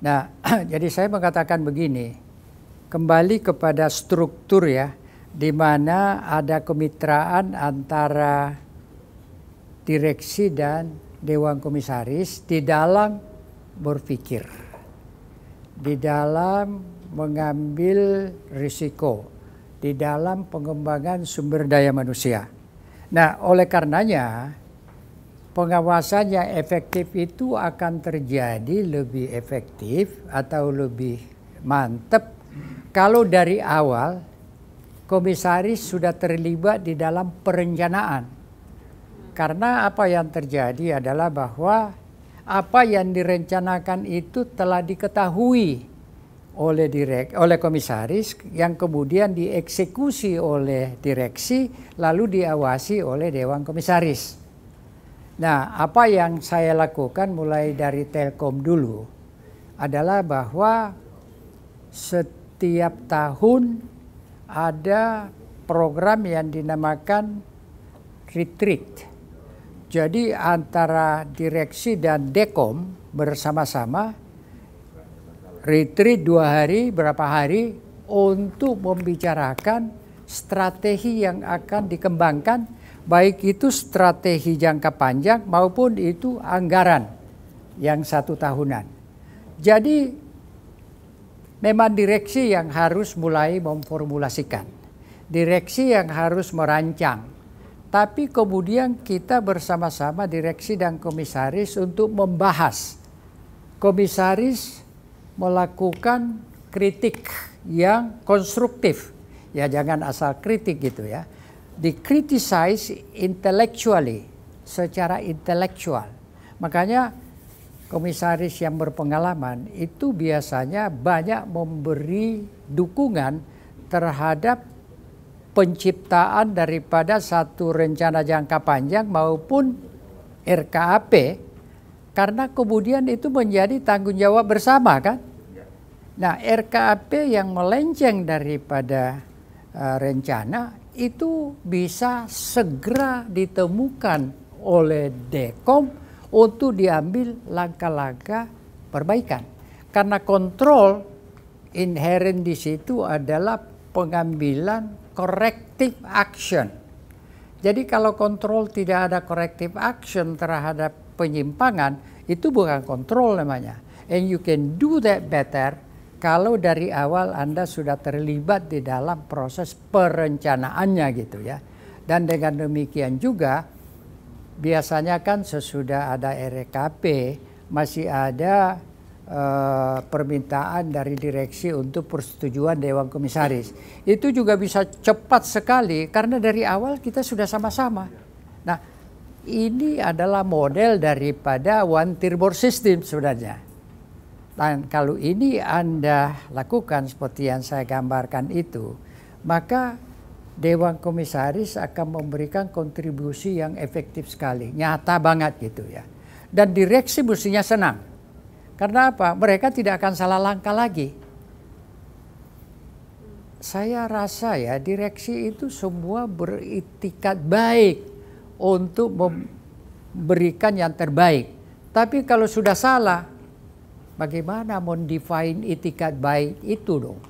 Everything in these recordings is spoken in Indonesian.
Nah, jadi saya mengatakan begini, kembali kepada struktur ya, di mana ada kemitraan antara direksi dan Dewan Komisaris di dalam berpikir, di dalam mengambil risiko, di dalam pengembangan sumber daya manusia. Nah, oleh karenanya pengawasan yang efektif itu akan terjadi lebih efektif atau lebih mantap kalau dari awal komisaris sudah terlibat di dalam perencanaan. Karena apa yang terjadi adalah bahwa apa yang direncanakan itu telah diketahui oleh komisaris yang kemudian dieksekusi oleh direksi lalu diawasi oleh Dewan Komisaris. Nah, apa yang saya lakukan mulai dari Telkom dulu adalah bahwa setiap tahun ada program yang dinamakan retreat. Jadi antara direksi dan Dekom bersama-sama retreat 2 hari, berapa hari untuk membicarakan strategi yang akan dikembangkan, baik itu strategi jangka panjang maupun itu anggaran yang 1 tahunan. Jadi memang direksi yang harus mulai memformulasikan, direksi yang harus merancang. Tapi kemudian kita bersama-sama direksi dan komisaris untuk membahas. Komisaris melakukan kritik yang konstruktif. Ya jangan asal kritik gitu ya. Di-criticize intellectually, secara intelektual. Makanya komisaris yang berpengalaman itu biasanya banyak memberi dukungan terhadap penciptaan daripada satu rencana jangka panjang maupun RKAP, karena kemudian itu menjadi tanggung jawab bersama kan. Nah, RKAP yang melenceng daripada rencana itu bisa segera ditemukan oleh Dekom untuk diambil langkah-langkah perbaikan. Karena kontrol inherent di situ adalah pengambilan corrective action. Jadi kalau kontrol tidak ada corrective action terhadap penyimpangan, itu bukan kontrol namanya. And you can do that better kalau dari awal Anda sudah terlibat di dalam proses perencanaannya gitu ya. Dan dengan demikian juga biasanya kan sesudah ada RKP masih ada permintaan dari direksi untuk persetujuan Dewan Komisaris. Itu juga bisa cepat sekali karena dari awal kita sudah sama-sama. Nah, ini adalah model daripada one tier board system sebenarnya. Dan kalau ini Anda lakukan seperti yang saya gambarkan itu, maka Dewan Komisaris akan memberikan kontribusi yang efektif sekali, nyata banget gitu ya. Dan direksi mestinya senang. Karena apa? Mereka tidak akan salah langkah lagi. Saya rasa ya direksi itu semua beritikat baik untuk memberikan yang terbaik. Tapi kalau sudah salah, bagaimana mendefine itikat baik itu dong?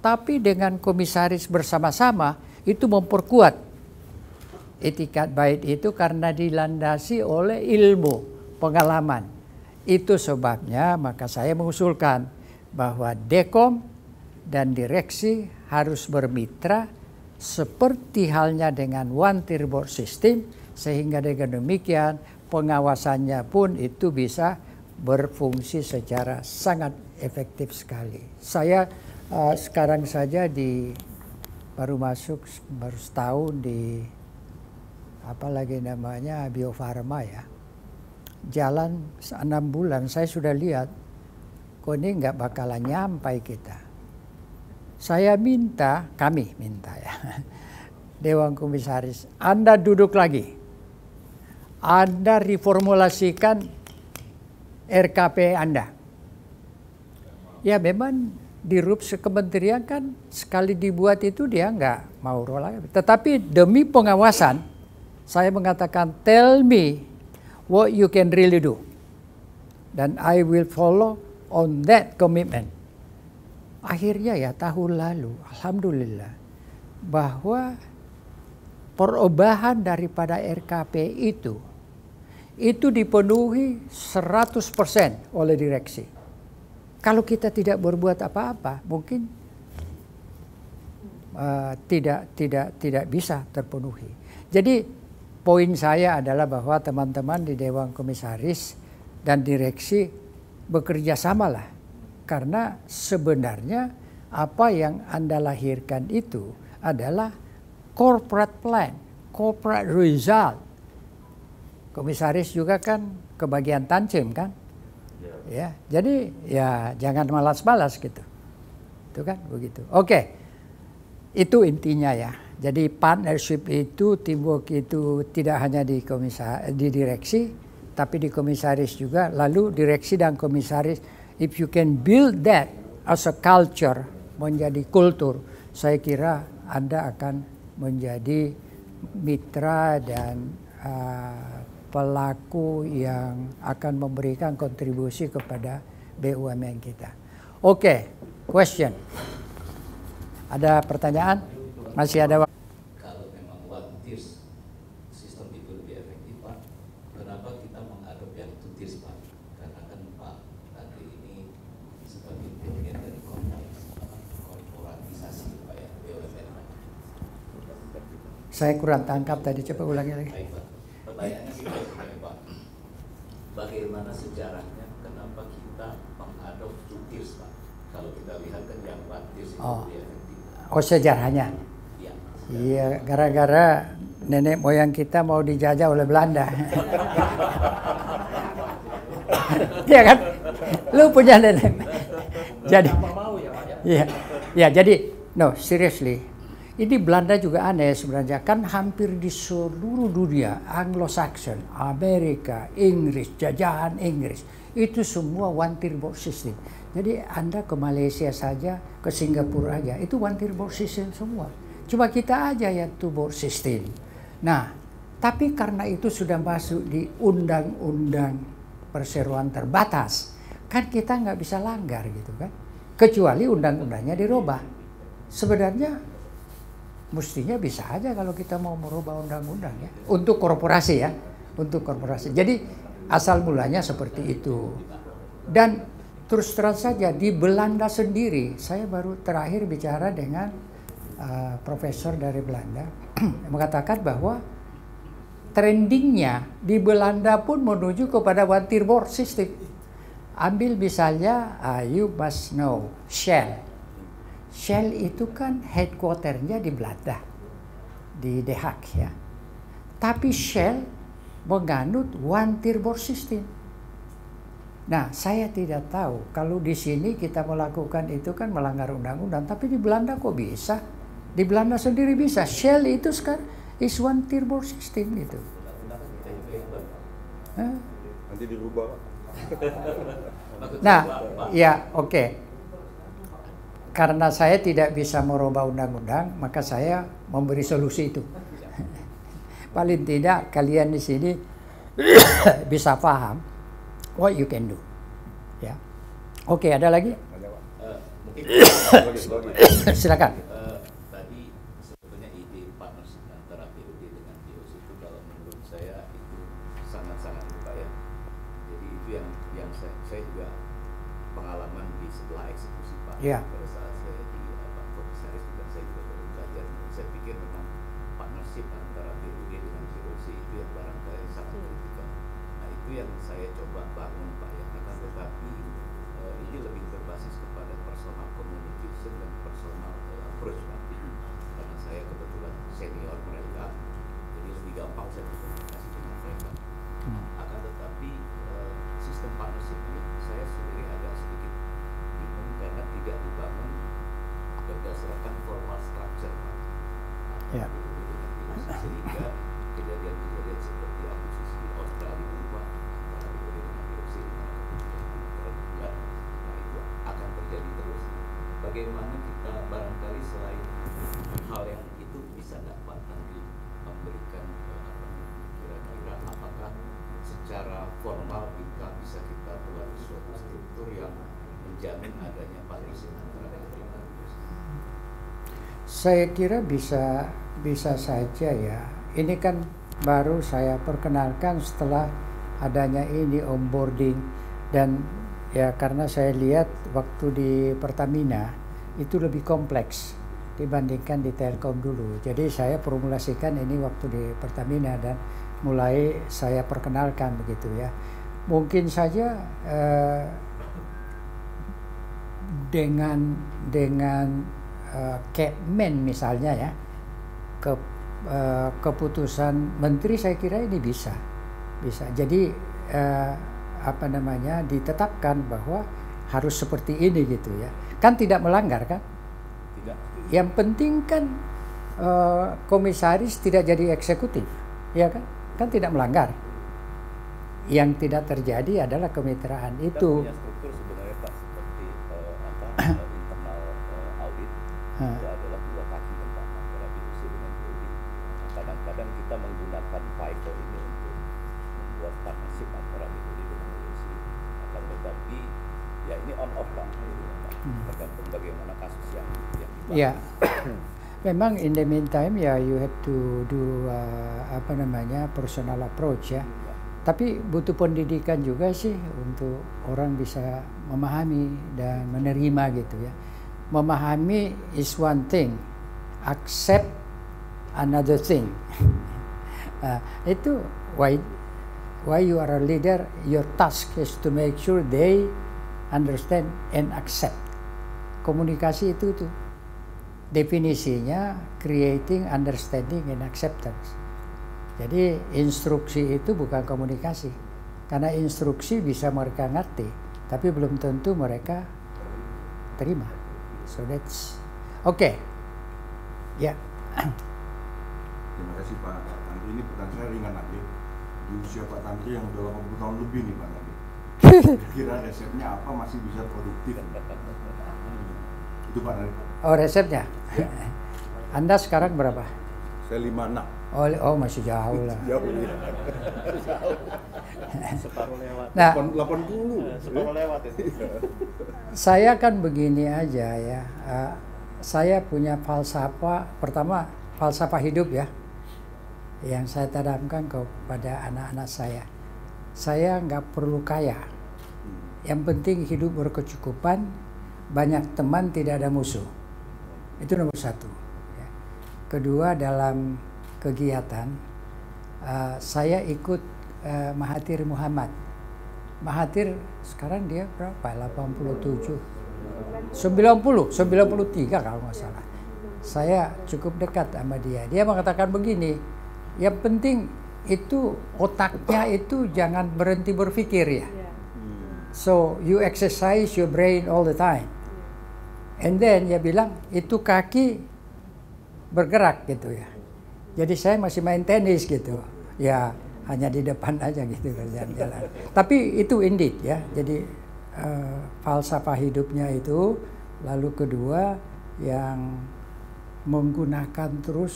Tapi dengan komisaris bersama-sama itu memperkuat itikat baik itu karena dilandasi oleh ilmu, pengalaman. Itu sebabnya maka saya mengusulkan bahwa Dekom dan direksi harus bermitra seperti halnya dengan one tier board system, sehingga dengan demikian pengawasannya pun itu bisa berfungsi secara sangat efektif sekali. Saya sekarang saja baru setahun di apalagi namanya Bio Farma ya. Jalan 6 bulan saya sudah lihat kok ini nggak bakalan nyampai kita. Kami minta ya, Dewan Komisaris, Anda duduk lagi, Anda reformulasikan RKP Anda. Ya memang di RUP kementerian kan sekali dibuat itu dia nggak mau roll lagi. Tetapi demi pengawasan, saya mengatakan tell me what you can really do. Dan I will follow on that commitment. Akhirnya ya tahun lalu, alhamdulillah, bahwa perubahan daripada RKP itu dipenuhi 100% oleh direksi. Kalau kita tidak berbuat apa-apa, mungkin tidak bisa terpenuhi. Jadi poin saya adalah bahwa teman-teman di Dewan Komisaris dan direksi bekerja samalah, karena sebenarnya apa yang Anda lahirkan itu adalah corporate plan, corporate result. Komisaris juga kan kebagian tancem kan, ya. Jadi ya jangan malas-malas gitu, itu kan begitu. Oke, itu intinya ya. Jadi partnership itu, teamwork itu tidak hanya di direksi, tapi di komisaris juga. Lalu direksi dan komisaris, if you can build that as a culture, menjadi kultur, saya kira Anda akan menjadi mitra dan pelaku yang akan memberikan kontribusi kepada BUMN kita. Oke, question. Ada pertanyaan? Masih ada waktu? Kalau memang one tiers sistem itu lebih efektif, Pak, kenapa kita mengadop yang two tiers, Pak? Karena kan Pak tadi ini sebagai bagian dari korporatisasi, Pak, ya, BUMN, Pak. Saya kurang tangkap tadi, coba ulangi lagi. Baik, Pak. Pertanyaannya sebenarnya, Pak, bagaimana sejarahnya kenapa kita mengadop two tiers, Pak? Kalau kita lihat kan yang one tiers itu lebih efektif. Oh, sejarahnya. Iya, gara-gara nenek moyang kita mau dijajah oleh Belanda. Iya kan? Lu punya nenek. Jadi, iya, jadi, no, seriously. Ini Belanda juga aneh sebenarnya. Kan hampir di seluruh dunia, Anglo-Saxon, Amerika, Inggris, jajahan Inggris, itu semua one tier board system. Jadi Anda ke Malaysia saja, ke Singapura aja, itu one tier board system semua. Cuma kita aja yang two board system. Nah, tapi karena itu sudah masuk di undang-undang perseroan terbatas, kan kita nggak bisa langgar gitu kan. Kecuali undang-undangnya dirubah. Sebenarnya mestinya bisa aja kalau kita mau merubah undang-undang ya. Untuk korporasi ya, untuk korporasi. Jadi asal mulanya seperti itu. Dan terus terang saja di Belanda sendiri, saya baru terakhir bicara dengan profesor dari Belanda mengatakan bahwa trendingnya di Belanda pun menuju kepada one tier board system. Ambil misalnya, you must know Shell. Shell itu kan headquarternya di Belanda, di The Hague ya. Tapi Shell menganut one tier board system. Nah, saya tidak tahu kalau di sini kita melakukan itu kan melanggar undang-undang, tapi di Belanda kok bisa? Di Belanda sendiri bisa. Shell itu sekarang is one tier board system itu. Nanti dirubah. Nah, ya oke. Karena saya tidak bisa merubah undang-undang, maka saya memberi solusi itu. Paling tidak kalian di sini bisa paham what you can do. Ya. Oke, ada lagi? Ada, Pak. Mungkin Silakan. tadi sebetulnya ide partnership antara BUD dengan BOC itu kalau menurut saya itu sangat-sangat berbahaya. Jadi itu yang saya juga pengalaman di setelah eksekusi Pak. Iya. Pada saat saya di komisaris juga saya juga baru belajar. Saya pikir memang partnership antara BUD dengan BOC itu yang barangkali sangat kritikal. Nah itu yang saya coba bangun Pak ya. Akan tetapi ini lebih berbasis kepada personal communication dan personal approach Pak. Karena saya kebetulan senior mereka, jadi lebih gampang saya berkomunikasi dengan mereka. Akan tetapi sistem partnership ini saya sendiri agak sedikit bingung karena tidak dibangun berdasarkan formal structure Pak. Ya. Sehingga kejadian-kejadian seperti akuisisi di Australia dulu Pak, antara BUD dengan BOC nah itu akan terjadi terus. Bagaimana kita barangkali selain hal yang itu bisa dapat nanti memberikan kira-kira apakah secara formal bisa kita buat suatu struktur yang menjamin adanya partnership antara kedua kampus? Saya kira bisa saja ya. Ini kan baru saya perkenalkan setelah adanya ini onboarding, dan ya karena saya lihat waktu di Pertamina itu lebih kompleks dibandingkan di Telkom dulu. Jadi saya formulasikan ini waktu di Pertamina dan mulai saya perkenalkan begitu ya. Mungkin saja dengan Kepmen misalnya ya, keputusan menteri, saya kira ini bisa. Jadi apa namanya, ditetapkan bahwa harus seperti ini gitu ya. Kan tidak melanggar kan? Tidak. Yang penting kan komisaris tidak jadi eksekutif, ya kan? Kan tidak melanggar. Yang tidak terjadi adalah kemitraan Kita itu. punya struktur sebenarnya Pak, seperti internal audit itu adalah dua kaki tentang antara BUC dengan BUI. Kadang-kadang kita menggunakan FICO ini untuk membuat partnership antara BUI dengan BUC. Akan tetapi ya ini on off Pak, tergantung bagaimana kasus yang dibahas. Ya, memang in the meantime ya you have to do apa namanya, personal approach ya. Tapi butuh pendidikan juga sih untuk orang bisa memahami dan menerima gitu ya. Memahami is one thing, accept another thing. Itu why you are a leader, your task is to make sure they understand and accept. Komunikasi itu tuh definisinya creating understanding and acceptance. Jadi instruksi itu bukan komunikasi, karena instruksi bisa mereka ngerti, tapi belum tentu mereka terima. So that's okay. Ya. Terima kasih Pak Tantri. Ini pertanyaan saya ringan aja. Di usia Pak Tantri yang udah 80 tahun lebih nih Pak Tantri, kira resepnya apa masih bisa produktif? Itu Pak Tantri. Oh, resepnya. Anda sekarang berapa? Saya 56. Oh masih jauh lah. Jauh ya. Separuh lewat. Nah, 80. Separuh lewat itu. saya kan begini aja ya. Saya punya falsafah, pertama falsafah hidup ya, yang saya tanamkan kepada anak-anak saya. Saya nggak perlu kaya. Yang penting hidup berkecukupan, banyak teman, tidak ada musuh. Itu nomor satu. Ya. Kedua, dalam kegiatan, saya ikut Mahathir Muhammad. Mahathir sekarang dia berapa? 87, 93 kalau nggak salah. Saya cukup dekat sama dia. Dia mengatakan begini, yang penting itu otaknya itu jangan berhenti berpikir ya. So you exercise your brain all the time. And then dia bilang itu kaki bergerak gitu ya. Jadi saya masih main tenis gitu. Ya hanya di depan aja gitu jalan-jalan. Tapi itu indeed ya. Jadi falsafah hidupnya itu. Lalu kedua yang menggunakan terus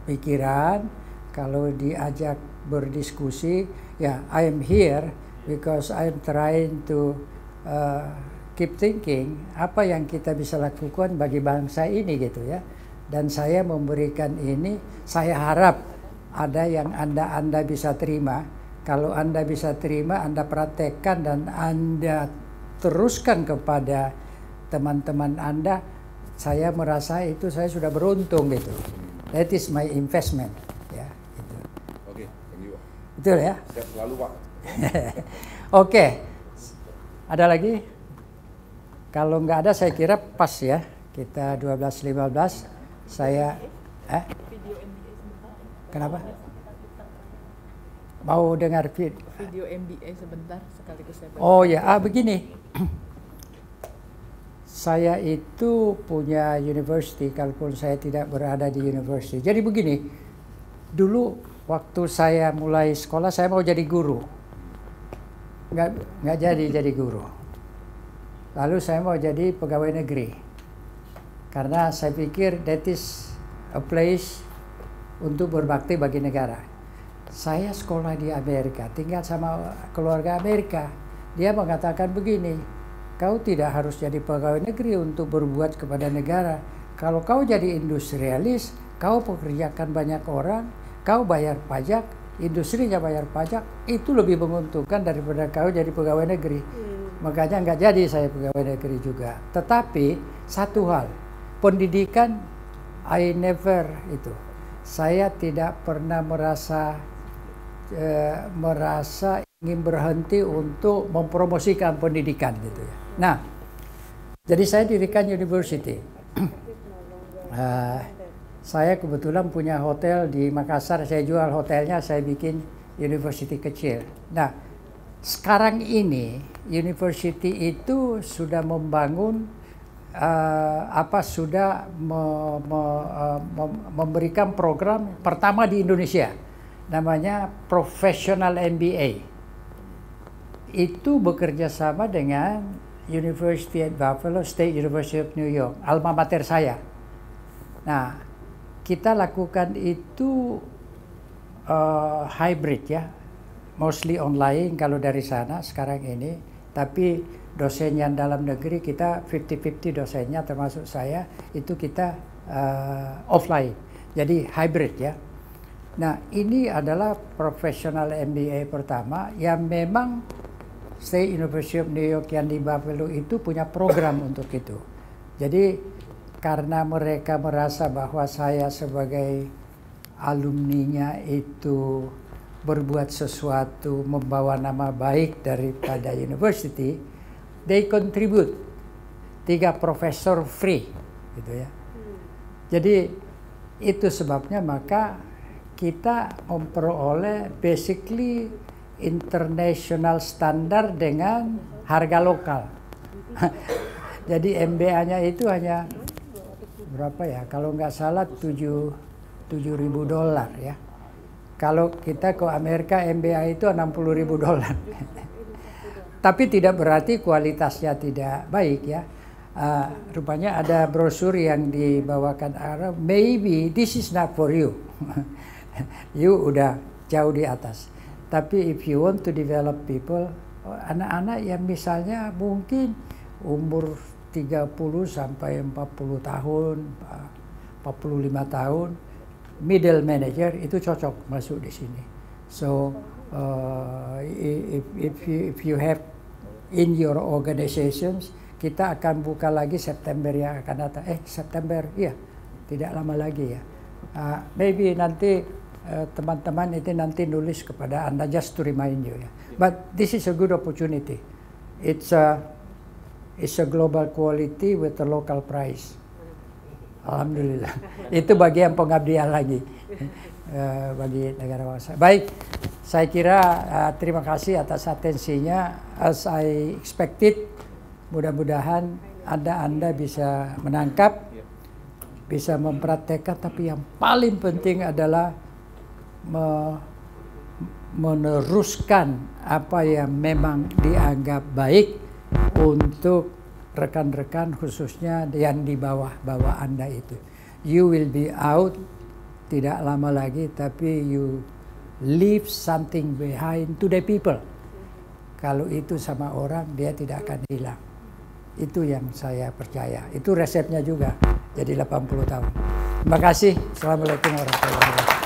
pikiran. Kalau diajak berdiskusi, ya I am here because I am trying to keep thinking apa yang kita bisa lakukan bagi bangsa ini gitu ya. Dan saya memberikan ini, saya harap ada yang Anda bisa terima. Kalau Anda bisa terima, Anda praktekkan dan Anda teruskan kepada teman-teman Anda, saya merasa itu saya sudah beruntung gitu. That is my investment. Ya, gitu. Oke, thank you Pak. Betul ya? Sehat selalu Pak. Oke. Ada lagi? Kalau nggak ada saya kira pas ya. Kita 12.15. Saya kenapa? Mau dengar video MBA sebentar sekaligus saya. Oh ya, begini. Saya itu punya university, kalaupun saya tidak berada di university. Jadi begini, dulu waktu saya mulai sekolah saya mau jadi guru. Nggak jadi guru. Lalu saya mau jadi pegawai negeri. Karena saya pikir that is a place untuk berbakti bagi negara. Saya sekolah di Amerika, tinggal sama keluarga Amerika. Dia mengatakan begini, kau tidak harus jadi pegawai negeri untuk berbuat kepada negara. Kalau kau jadi industrialis, kau pekerjakan banyak orang, kau bayar pajak, industrinya bayar pajak, itu lebih menguntungkan daripada kau jadi pegawai negeri. Makanya nggak jadi saya pegawai negeri juga. Tetapi satu hal, pendidikan saya tidak pernah merasa ingin berhenti untuk mempromosikan pendidikan gitu ya. Nah, jadi saya dirikan university. Saya kebetulan punya hotel di Makassar, saya jual hotelnya, saya bikin university kecil. Nah, sekarang ini university itu sudah membangun memberikan program pertama di Indonesia, namanya Professional MBA. Itu bekerja sama dengan University at Buffalo, State University of New York, alma mater saya. Nah, kita lakukan itu hybrid ya, mostly online kalau dari sana sekarang ini, tapi dosen yang dalam negeri kita 50-50 dosennya termasuk saya, itu kita offline, jadi hybrid ya. Nah, ini adalah Professional MBA pertama yang memang State University of New York yang di Buffalo itu punya program untuk itu. Jadi karena mereka merasa bahwa saya sebagai alumninya itu berbuat sesuatu membawa nama baik daripada university, they contribute 3 profesor free gitu ya. Jadi itu sebabnya maka kita memperoleh basically international standar dengan harga lokal. Jadi MBA-nya itu hanya berapa ya? Kalau nggak salah $7.000 ya. Kalau kita ke Amerika MBA itu $60.000. Tapi tidak berarti kualitasnya tidak baik ya. Rupanya ada brosur yang dibawakan Arab, maybe this is not for you. You udah jauh di atas. Tapi if you want to develop people, anak-anak yang misalnya mungkin umur 30 sampai 40 tahun, 45 tahun, middle manager itu cocok masuk di sini. So if you have in your organizations, kita akan buka lagi September yang akan datang. September, iya, tidak lama lagi ya. Maybe nanti teman-teman itu nanti nulis kepada Anda just to remind you ya. But this is a good opportunity. It's a global quality with a local price. Alhamdulillah. Itu bagian pengabdian lagi bagi negara bangsa. Baik, saya kira terima kasih atas atensinya. As I expected, mudah-mudahan Anda bisa menangkap, bisa mempraktekkan, tapi yang paling penting adalah meneruskan apa yang memang dianggap baik untuk rekan-rekan khususnya yang di bawah Anda itu. You will be out tidak lama lagi, tapi you leave something behind to the people. Kalau itu sama orang, dia tidak akan hilang. Itu yang saya percaya. Itu resepnya juga. Jadi 80 tahun. Terima kasih. Assalamualaikum warahmatullahi wabarakatuh.